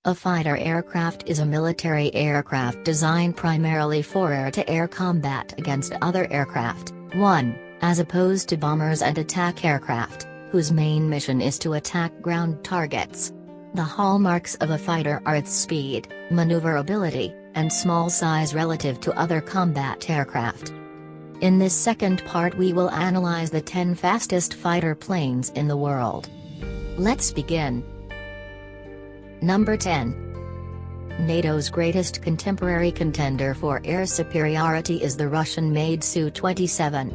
A fighter aircraft is a military aircraft designed primarily for air-to-air combat against other aircraft. 1. As opposed to bombers and attack aircraft, whose main mission is to attack ground targets. The hallmarks of a fighter are its speed, maneuverability, and small size relative to other combat aircraft. In this second part we will analyze the 10 fastest fighter planes in the world. Let's begin. Number 10. NATO's greatest contemporary contender for air superiority is the Russian-made Su-27.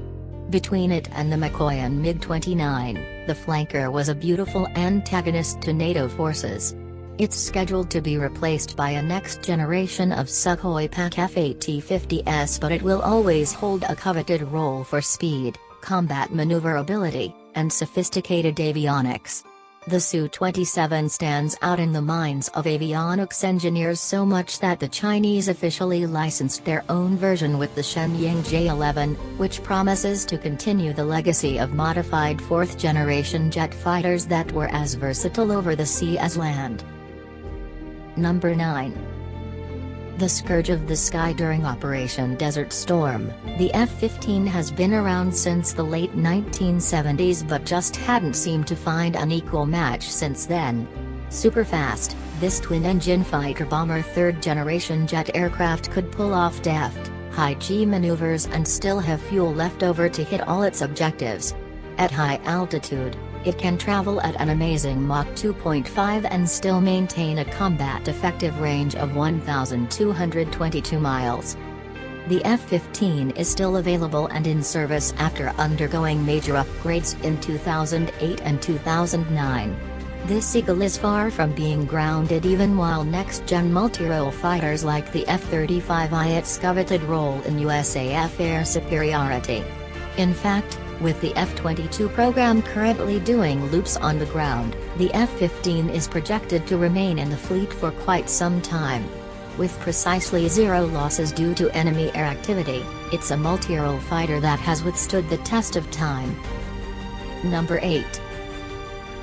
Between it and the Mikoyan MiG-29, the flanker was a beautiful antagonist to NATO forces. It's scheduled to be replaced by a next generation of Sukhoi PAK-F T-50S, but it will always hold a coveted role for speed, combat maneuverability, and sophisticated avionics. The Su-27 stands out in the minds of avionics engineers so much that the Chinese officially licensed their own version with the Shenyang J-11, which promises to continue the legacy of modified fourth-generation jet fighters that were as versatile over the sea as land. Number 9. The scourge of the sky during Operation Desert Storm, the F-15 has been around since the late 1970s but just hadn't seemed to find an equal match since then. Superfast, this twin-engine fighter-bomber third-generation jet aircraft could pull off deft, high-G maneuvers and still have fuel left over to hit all its objectives. At high altitude, it can travel at an amazing Mach 2.5 and still maintain a combat-effective range of 1,222 miles. The F-15 is still available and in service after undergoing major upgrades in 2008 and 2009. This eagle is far from being grounded even while next-gen multi-role fighters like the F-35 its coveted role in USAF air superiority. In fact, with the F-22 program currently doing loops on the ground, the F-15 is projected to remain in the fleet for quite some time. With precisely 0 losses due to enemy air activity, it's a multi-role fighter that has withstood the test of time. Number 8.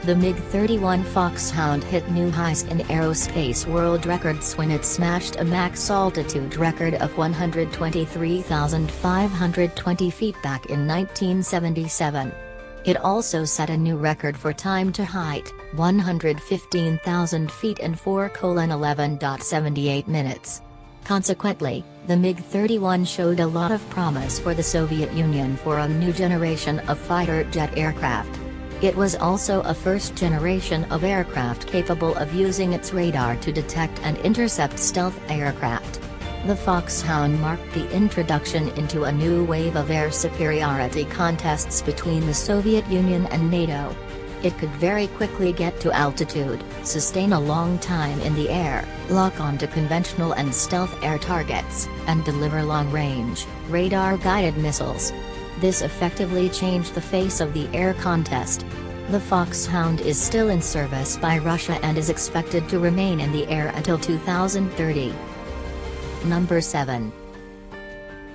The MiG-31 Foxhound hit new highs in aerospace world records when it smashed a max altitude record of 123,520 feet back in 1977. It also set a new record for time to height, 115,000 feet in 4:11.78 minutes. Consequently, the MiG-31 showed a lot of promise for the Soviet Union for a new generation of fighter jet aircraft. It was also a first generation of aircraft capable of using its radar to detect and intercept stealth aircraft. The Foxhound marked the introduction into a new wave of air superiority contests between the Soviet Union and NATO. It could very quickly get to altitude, sustain a long time in the air, lock onto conventional and stealth air targets, and deliver long-range, radar-guided missiles. This effectively changed the face of the air contest. The Foxhound is still in service by Russia and is expected to remain in the air until 2030. Number 7.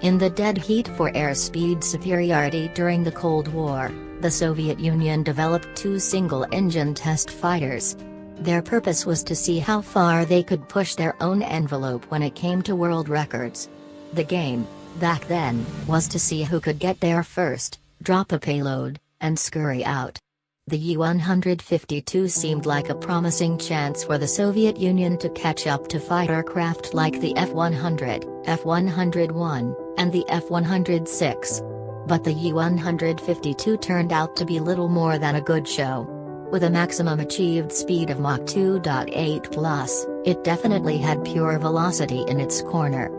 In the dead heat for airspeed superiority during the Cold War, the Soviet Union developed 2 single-engine test fighters. Their purpose was to see how far they could push their own envelope when it came to world records. The game, back then, was to see who could get there first, drop a payload, and scurry out. The U-152 seemed like a promising chance for the Soviet Union to catch up to fighter craft like the F-100, F-101, and the F-106. But the U-152 turned out to be little more than a good show. With a maximum achieved speed of Mach 2.8+, it definitely had pure velocity in its corner.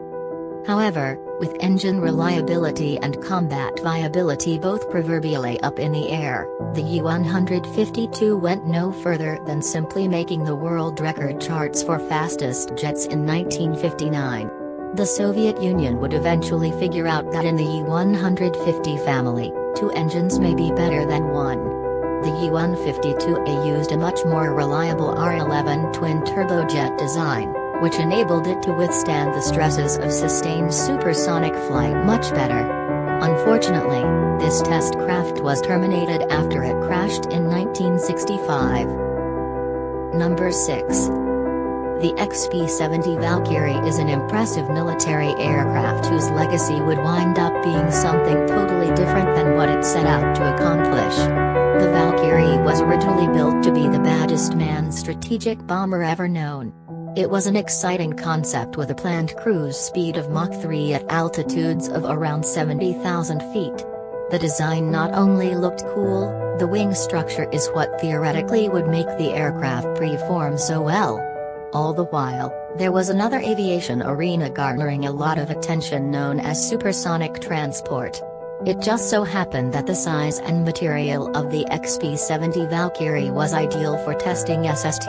However, with engine reliability and combat viability both proverbially up in the air, the U-152 went no further than simply making the world record charts for fastest jets in 1959. The Soviet Union would eventually figure out that in the U-150 family, 2 engines may be better than 1. The U-152A used a much more reliable R-11 twin-turbojet design, which enabled it to withstand the stresses of sustained supersonic flight much better. Unfortunately, this test craft was terminated after it crashed in 1965. Number 6. The XP-70 Valkyrie is an impressive military aircraft whose legacy would wind up being something totally different than what it set out to accomplish. The Valkyrie was originally built to be the baddest manned strategic bomber ever known. It was an exciting concept with a planned cruise speed of Mach 3 at altitudes of around 70,000 feet. The design not only looked cool, the wing structure is what theoretically would make the aircraft perform so well. All the while, there was another aviation arena garnering a lot of attention known as supersonic transport. It just so happened that the size and material of the XP-70 Valkyrie was ideal for testing SST.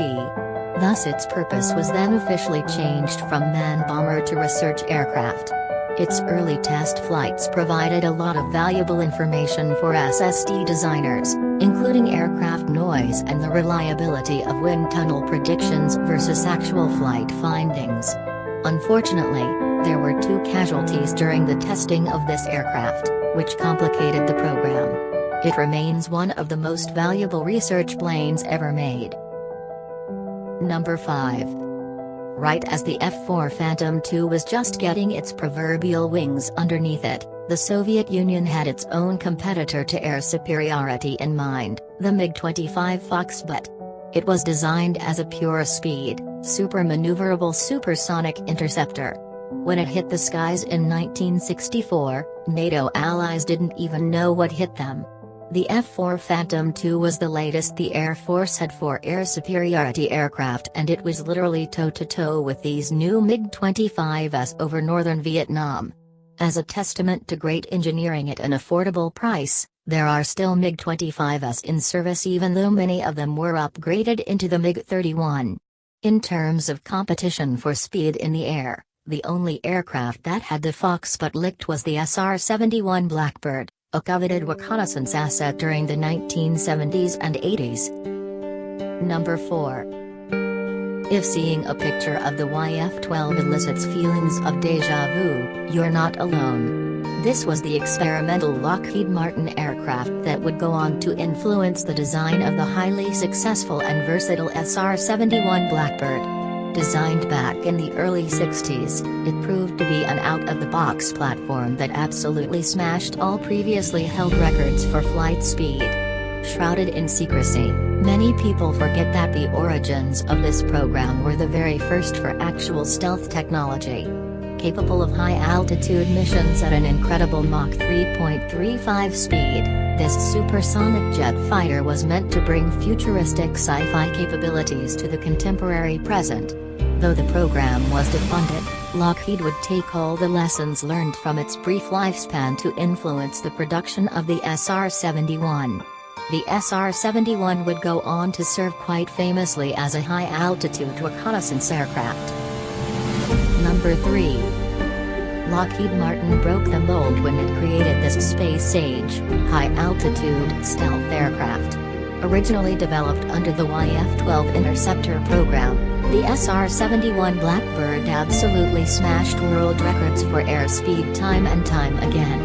Thus its purpose was then officially changed from manned bomber to research aircraft. Its early test flights provided a lot of valuable information for SST designers, including aircraft noise and the reliability of wind tunnel predictions versus actual flight findings. Unfortunately, there were 2 casualties during the testing of this aircraft, which complicated the program. It remains one of the most valuable research planes ever made. Number 5. Right as the F-4 Phantom II was just getting its proverbial wings underneath it, the Soviet Union had its own competitor to air superiority in mind, the MiG-25 Foxbat. It was designed as a pure speed, super-maneuverable supersonic interceptor. When it hit the skies in 1964, NATO allies didn't even know what hit them. The F-4 Phantom II was the latest the Air Force had for air superiority aircraft, and it was literally toe-to-toe with these new MiG-25s over northern Vietnam. As a testament to great engineering at an affordable price, there are still MiG-25s in service even though many of them were upgraded into the MiG-31. In terms of competition for speed in the air, the only aircraft that had the Foxbat licked was the SR-71 Blackbird, a coveted reconnaissance asset during the 1970s and 80s. Number 4. If seeing a picture of the YF-12 elicits feelings of déjà vu, you're not alone. This was the experimental Lockheed Martin aircraft that would go on to influence the design of the highly successful and versatile SR-71 Blackbird. Designed back in the early 60s, it proved to be an out-of-the-box platform that absolutely smashed all previously held records for flight speed. Shrouded in secrecy, many people forget that the origins of this program were the very first for actual stealth technology. Capable of high-altitude missions at an incredible Mach 3.35 speed, this supersonic jet fighter was meant to bring futuristic sci-fi capabilities to the contemporary present. Though the program was defunded, Lockheed would take all the lessons learned from its brief lifespan to influence the production of the SR-71. The SR-71 would go on to serve quite famously as a high-altitude reconnaissance aircraft. Number 3. Lockheed Martin broke the mold when it created this space-age, high-altitude stealth aircraft. Originally developed under the YF-12 Interceptor program, the SR-71 Blackbird absolutely smashed world records for airspeed time and time again.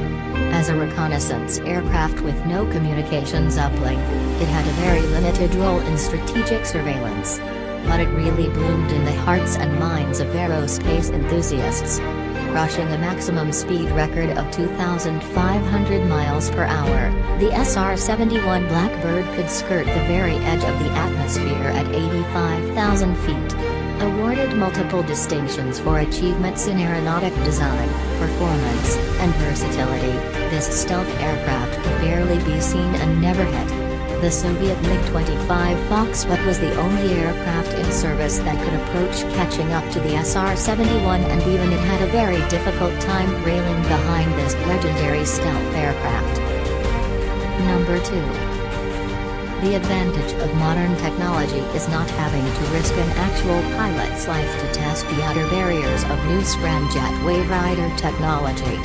As a reconnaissance aircraft with no communications uplink, it had a very limited role in strategic surveillance. But it really bloomed in the hearts and minds of aerospace enthusiasts. Crushing a maximum speed record of 2,500 miles per hour, the SR-71 Blackbird could skirt the very edge of the atmosphere at 85,000 feet. Awarded multiple distinctions for achievements in aeronautic design, performance, and versatility, this stealth aircraft could barely be seen and never hit. The Soviet MiG-25 Foxbat was the only aircraft in service that could approach catching up to the SR-71, and even it had a very difficult time railing behind this legendary stealth aircraft. Number 2. The advantage of modern technology is not having to risk an actual pilot's life to test the outer barriers of new scramjet Wave Rider technology.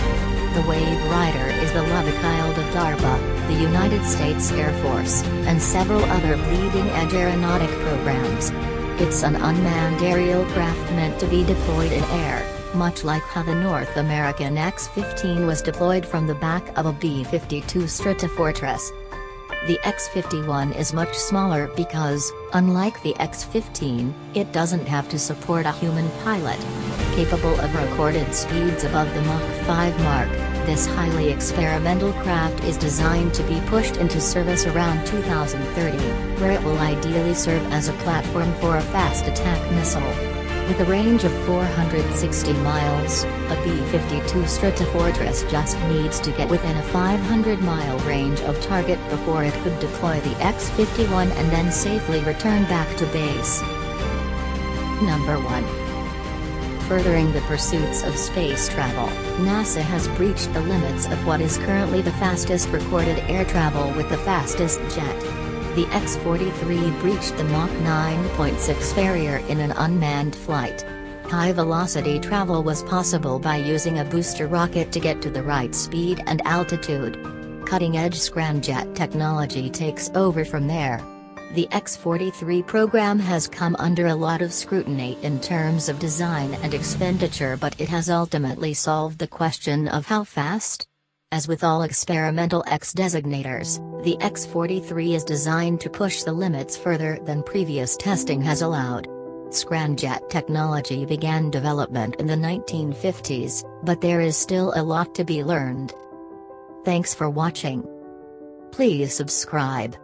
The Wave Rider is the love child of DARPA, the United States Air Force, and several other bleeding-edge aeronautic programs. It's an unmanned aerial craft meant to be deployed in air, much like how the North American X-15 was deployed from the back of a B-52 Stratofortress. The X-51 is much smaller because, unlike the X-15, it doesn't have to support a human pilot. Capable of recorded speeds above the Mach 5 mark, this highly experimental craft is designed to be pushed into service around 2030, where it will ideally serve as a platform for a fast attack missile. With a range of 460 miles, a B-52 Stratofortress just needs to get within a 500-mile range of target before it could deploy the X-51 and then safely return back to base. Number 1. Furthering the pursuits of space travel, NASA has breached the limits of what is currently the fastest recorded air travel with the fastest jet. The X-43 breached the Mach 9.6 barrier in an unmanned flight. High-velocity travel was possible by using a booster rocket to get to the right speed and altitude. Cutting-edge scramjet technology takes over from there. The X-43 program has come under a lot of scrutiny in terms of design and expenditure, but it has ultimately solved the question of how fast? As with all experimental X designators, the X-43 is designed to push the limits further than previous testing has allowed. Scramjet technology began development in the 1950s, but there is still a lot to be learned. Thanks for watching. Please subscribe.